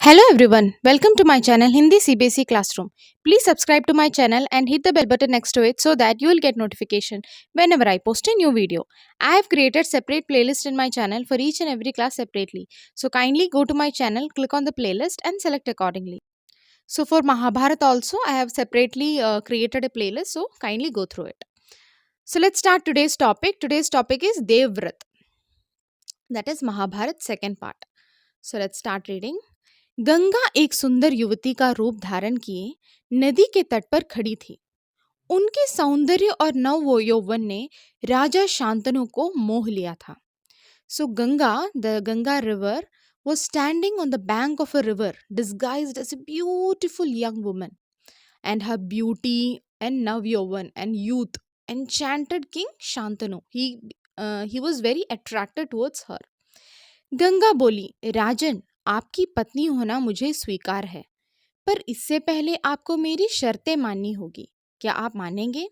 Hello everyone, welcome to my channel Hindi CBSE Classroom. Please subscribe to my channel and hit the bell button next to it so that you will get notification whenever I post a new video. I have created separate playlist in my channel for each and every class separately. So kindly go to my channel, click on the playlist and select accordingly. So for Mahabharat also I have separately created a playlist, so kindly go through it. So let's start today's topic. Today's topic is Devvrat, that is Mahabharat second part. So let's start reading. Ganga एक सुंदर युवती का रूप धारण किए नदी के तट पर खड़ी थी। उनके सौंदर्य और नव यौवन ने राजा शांतनु को मोह लिया था। So Ganga, the Ganga river was standing on the bank of a river disguised as a beautiful young woman, and her beauty and nav yauvan and youth enchanted king Shantanu. He was very attracted towards her. Ganga बोली, राजन, आपकी पत्नी होना मुझे स्वीकार है, पर इससे पहले आपको मेरी शर्तें माननी होगी। क्या आप मानेंगे?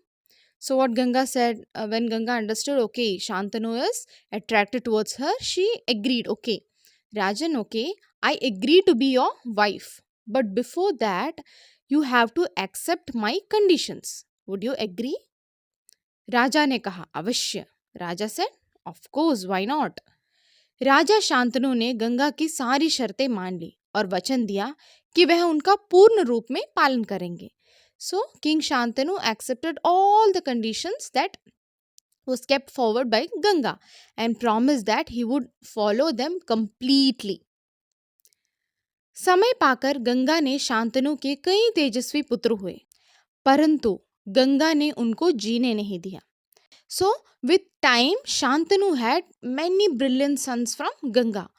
So what Ganga said, when Ganga understood, okay, Shantanu is attracted towards her, she agreed, okay, Rajan, okay, I agree to be your wife. But before that, you have to accept my conditions. Would you agree? राजा ने कहा, अवश्य. राजा said, of course, why not? राजा शांतनु ने गंगा की सारी शर्तें मान ली और वचन दिया कि वह उनका पूर्ण रूप में पालन करेंगे. So King Shantanu accepted all the conditions that was kept forward by Ganga and promised that he would follow them completely. समय पाकर गंगा ने शांतनु के कई तेजस्वी पुत्र हुए, परंतु गंगा ने उनको जीने नहीं दिया. So with time Shantanu had many brilliant sons from Ganga,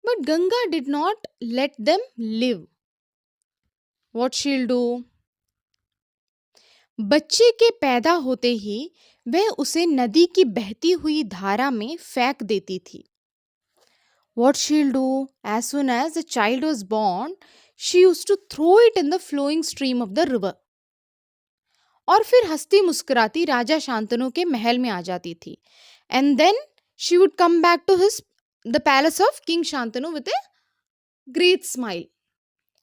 but Ganga did not let them live. What she'll do? बच्चे के पैदा होते ही वह उसे नदी की बहती हुई धारा में फेंक देती थी. What she'll do? As soon as the child was born, she used to throw it in the flowing stream of the river. और फिर हंसती मुस्कुराती राजा शांतनु के महल में आ जाती थी. And then she would come back to the palace of King Shantanu with a great smile.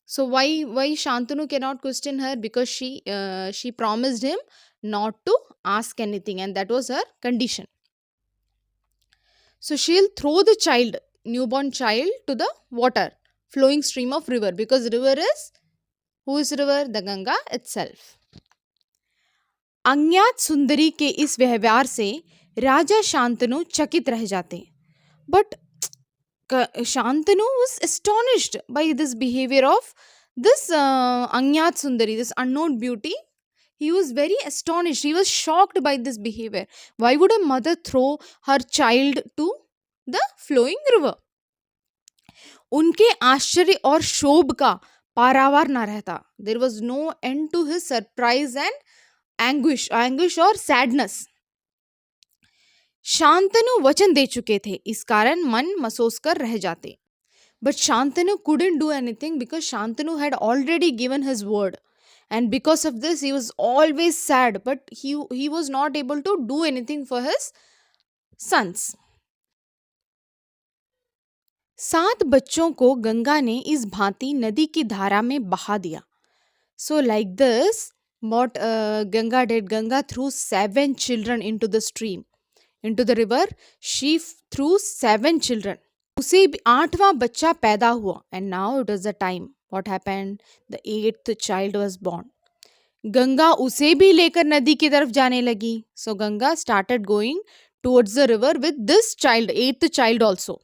So why Shantanu cannot question her? Because she promised him not to ask anything, and that was her condition. So she'll throw the child, newborn child, to the water, flowing stream of river, because river is, who is river? The Ganga itself. अज्ञात सुंदरी के इस व्यवहार से राजा शांतनु चकित रह जाते. But Shantanu was astonished by this behavior of this Anyat Sundari, this unknown beauty. He was very astonished. He was shocked by this behavior. Why would a mother throw her child to the flowing river? उनके आश्चर्य और शोभ का पारावार न रहता. There was no end to his surprise and anguish or sadness. Shantanu वचन दे चुके थे, इस कारण मन मसोस कर रह जाते. But Shantanu couldn't do anything because Shantanu had already given his word. And because of this, he was always sad, but he was not able to do anything for his sons. 7 बच्चों को गंगा ने इस भांति नदी की धारा में बहा दिया. So like this, what Ganga did, Ganga threw 7 children into the stream, into the river. She threw 7 children. उसे 8वां बच्चा पैदा हुआ. And now it was the time. What happened? The 8th child was born. Ganga उसे भी लेकर नदी की तरफ जाने लगी. So Ganga started going towards the river with this child, 8th child also.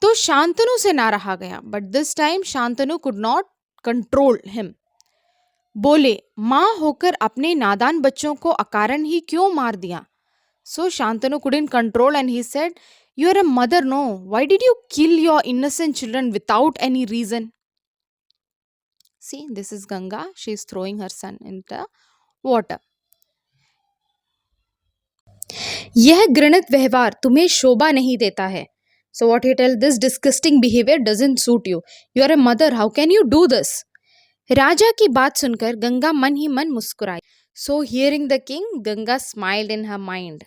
तो शांतनु से ना रहा गया. But this time Shantanu could not control him. बोले, माँ होकर अपने नादान बच्चों को अकारण ही क्यों मार दिया? So Shantanu couldn't control and he said, you are a mother, no? Why did you kill your innocent children without any reason? See, this is Ganga. She is throwing her son into the water. यह घृणित व्यवहार तुम्हें शोभा नहीं देता है. So what he tell, this disgusting behavior doesn't suit you. You are a mother. How can you do this? राजा की बात सुनकर गंगा मन ही मन मुस्कुराई. So hearing the king, Ganga smiled in her mind.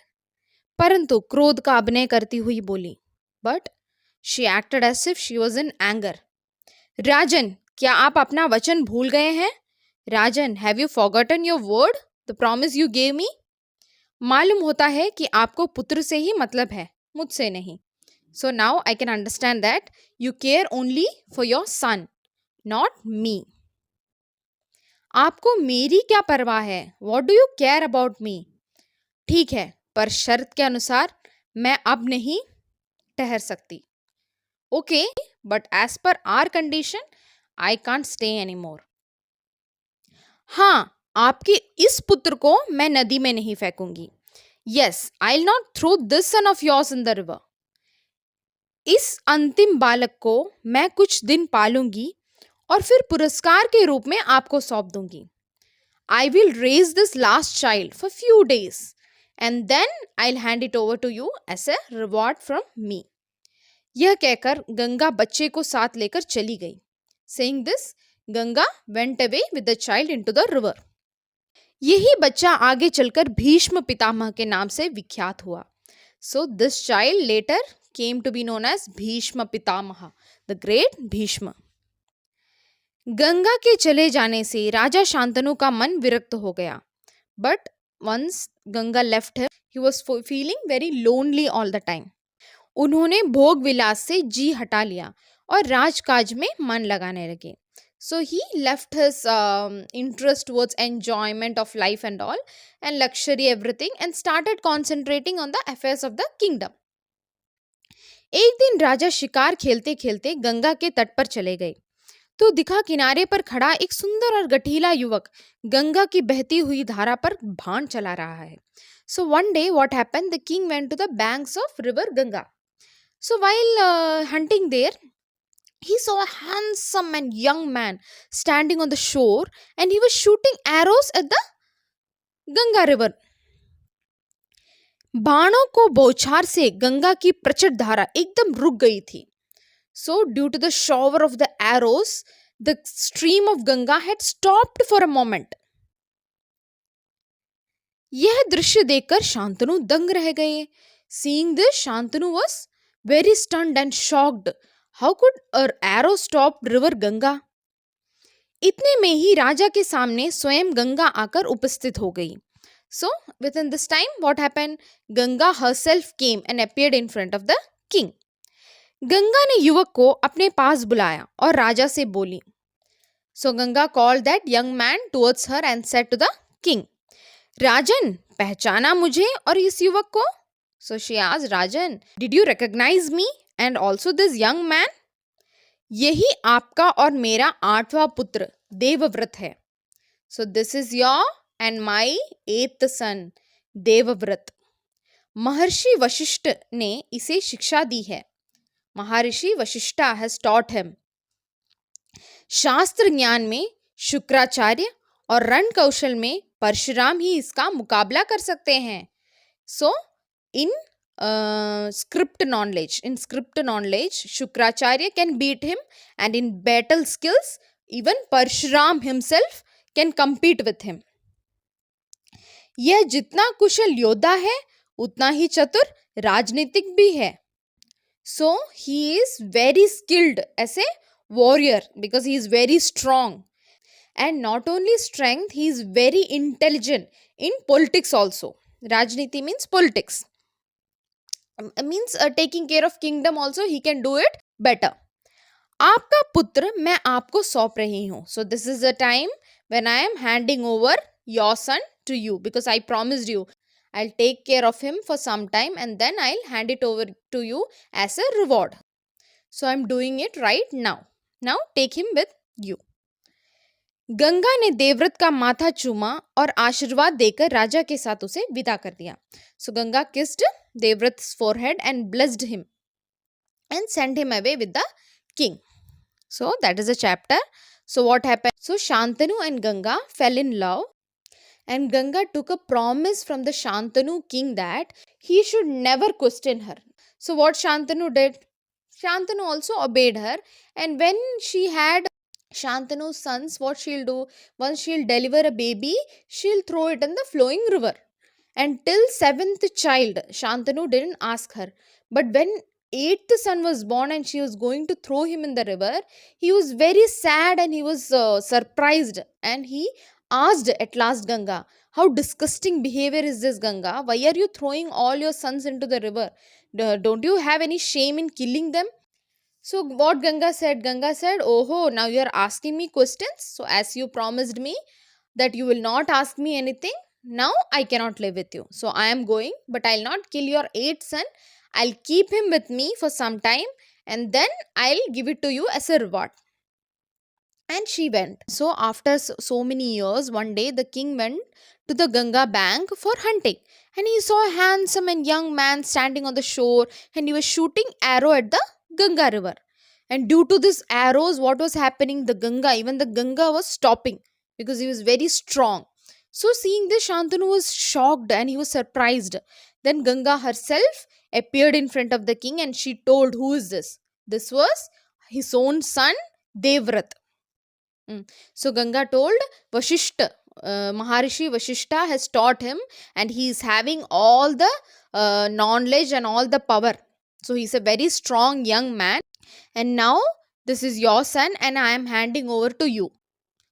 परंतु क्रोध का अभिनय करती हुई बोली, but She acted as if she was in anger. Rajan, क्या आप अपना वचन भूल गए हैं? Rajan, have you forgotten your word? The promise you gave me? मालूम होता है कि आपको पुत्र से ही मतलब है, मुझसे नहीं. So now I can understand that you care only for your son, not me. आपको मेरी क्या परवाह है? What do you care about me? ठीक है, पर शर्त के अनुसार मैं अब नहीं ठहर सकती. Okay, but as per our condition, I can't stay anymore. हाँ, आपके इस पुत्र को मैं नदी में नहीं फेंकूंगी. Yes, I'll not throw this son of yours in the river. इस अंतिम बालक को मैं कुछ दिन पालूंगी और फिर पुरस्कार के रूप में आपको सौंप दूंगी. I will raise this last child for few days and then I'll hand it over to you as a reward from me. यह कहकर गंगा बच्चे को साथ लेकर चली गई. Saying this, Ganga went away with the child into the river. यही बच्चा आगे चलकर भीष्म पितामह के नाम से विख्यात हुआ. So this child later came to be known as Bhishma Pitamah, the great Bhishma. Ganga के चले जाने से राजा शांतनु का मन विरक्त हो गया. But once Ganga left him, he was feeling very lonely all the time. उन्होंने भोग विलास से जी हटा लिया और राजकाज में मन लगाने लगे. So he left his interest towards enjoyment of life and all and luxury everything and started concentrating on the affairs of the kingdom. एक दिन राजा शिकार खेलते खेलते गंगा के तट पर चले गए तो दिखा किनारे पर खड़ा एक सुंदर और गठीला युवक गंगा की बहती हुई धारा पर भान चला रहा है. So one day what happened, the king went to the banks of river Ganga. So while hunting there, he saw a handsome and young man standing on the shore and he was shooting arrows at the Ganga river. बाणों को बौछार से गंगा की प्रचंड धारा एकदम रुक गई थी. So due to the shower of the arrows, the stream of Ganga had stopped for a moment. यह दृश्य देखकर शांतनु दंग रह गए. Seeing this, Shantanu was very stunned and shocked. How could an arrow stop river Ganga? इतने में ही राजा के सामने स्वयं गंगा आकर उपस्थित हो गई. So within this time, what happened? Ganga herself came and appeared in front of the king. Ganga ने युवक को अपने पास बुलाया और राजा से बोली. So Ganga called that young man towards her and said to the king, Rajan, पहचाना मुझे और इस युवक को? So she asked, Rajan, did you recognize me and also this young man? यही आपका और मेरा 8वां पुत्र देवव्रत है. So this is your and my 8th son, Devvrat. महर्षि वशिष्ठ ने इसे शिक्षा दी है. महर्षि वशिष्ठा has taught him. शास्त्र ज्ञान में शुक्राचार्य और रण कौशल में परशुराम ही इसका मुकाबला कर सकते हैं. So in script knowledge, Shukracharya can beat him, and in battle skills, even Parshuram himself can compete with him. यह जितना कुशल योद्धा है उतना ही चतुर राजनीतिक भी है. So he is very skilled as a warrior because he is very strong. And not only strength, he is very intelligent in politics also. Rajniti means politics. Means taking care of kingdom also, he can do it better. आपका पुत्र मैं आपको सौंप रही हूँ. So this is the time when I am handing over your son to you because I promised you I'll take care of him for some time and then I'll hand it over to you as a reward. So I'm doing it right now. Now take him with you. Ganga ने देवव्रत का माथा चूमा और आशीर्वाद देकर राजा के साथ उसे विदा कर दिया. So Ganga kissed Devvrat's forehead and blessed him and sent him away with the king. So that is a chapter. So what happened? So Shantanu and Ganga fell in love and Ganga took a promise from the Shantanu king that he should never question her. So what Shantanu did? Shantanu also obeyed her, and when she had Shantanu's sons, what she'll do? Once she'll deliver a baby, she'll throw it in the flowing river. And till 7th child, Shantanu didn't ask her. But when eighth son was born and she was going to throw him in the river, he was very sad and he was surprised, and he asked at last Ganga, how disgusting behavior is this, Ganga? Why are you throwing all your sons into the river? Don't you have any shame in killing them? So what Ganga said? Ganga said, "Oh, now you are asking me questions. So as you promised me that you will not ask me anything, now I cannot live with you. So I am going, but I'll not kill your eighth son. I'll keep him with me for some time, and then I'll give it to you as a reward." And she went. So after so many years, one day the king went to the Ganga bank for hunting, and he saw a handsome and young man standing on the shore, and he was shooting arrow at the Ganga river. And due to this arrows, what was happening? The Ganga, even the Ganga was stopping because he was very strong. So seeing this, Shantanu was shocked and he was surprised. Then Ganga herself appeared in front of the king and she told, "Who is this?" This was his own son, Devrat. So Ganga told Vashishta, Maharishi Vashishta has taught him, and he is having all the knowledge and all the power. So he's a very strong young man, and now this is your son, and I am handing over to you.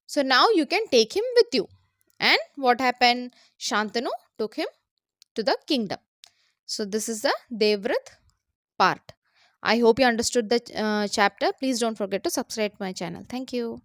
So now you can take him with you. And what happened? Shantanu took him to the kingdom. So this is the Devrat part. I hope you understood the chapter. Please don't forget to subscribe to my channel. Thank you.